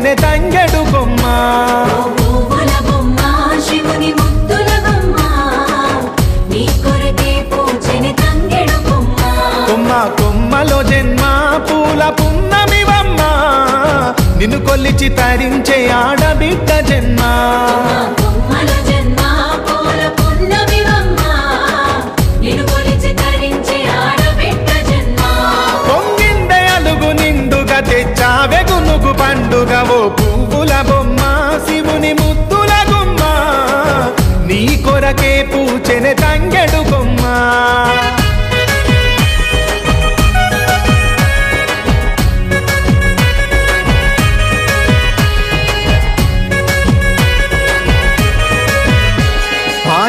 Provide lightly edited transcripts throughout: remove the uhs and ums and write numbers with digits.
పూచెనే తంగెడు కొమ్మ పువ్వుల బొమ్మ శివుని ముద్దుల బొమ్మ నీ కొరకే పూచెనే తంగెడు కొమ్మ కొమ్మ కొమ్మలో జన్మ పూల పున్నమివమ్మ నిన్ను కొల్లిచి తరించే ఆడబిడ్డ జన్మ కొమ్మల జన్మ పూల పున్నమివమ్మ నిన్ను కొలిచి తరించే ఆడబిడ్డ జన్మ పొంగిండే అలుగు నిండుగా తెచ్చావె గునుగు పండుగ ఓ పువ్వుల బొమ్మ శివుని ముద్దుల గుమ్మ నీ కొరకే పూచెనే తంగెడు కొమ్మ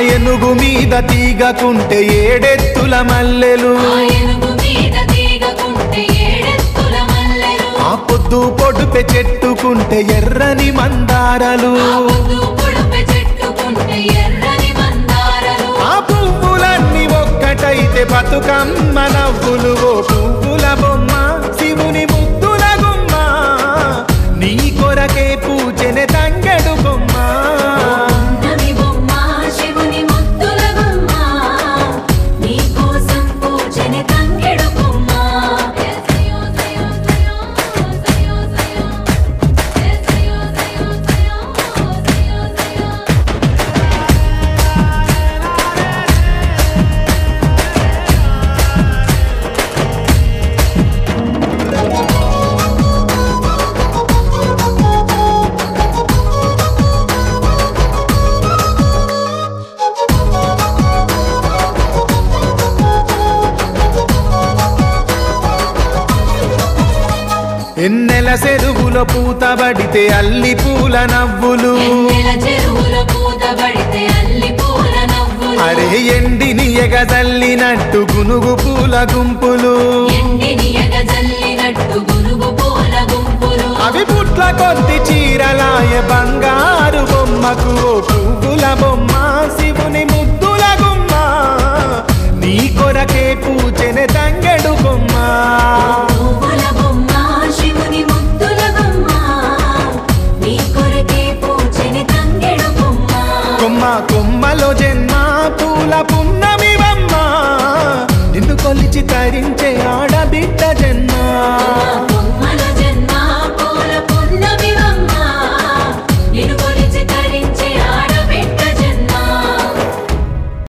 ఏనుగు మీద తీగకుంటే ఏడెత్తుల మల్లెలు ఆ పొద్దు పొడుపె చెట్టుకుంటే ఎర్రని మందారలు ఆ పువ్వులన్నీ ఒక్కటైతే బతుకమ్మ నవ్వులు ఓ పువ్వుల బొమ్మ శివుని ముద్దుల గుమ్మ నీ కొరకే పూచెనే తంగెడు కొమ్మ ఎన్నెల చెరువులో పూతబడితే అల్లి పూల నవ్వులు అరే ఎండిని ఎగజల్లినట్టు గునుగు పూల గుంపులు అవి పుట్ల కొద్ది చీరలాయ బంగారు బొమ్మకు ఓ పువ్వుల బొమ్మ శివుని ముద్దు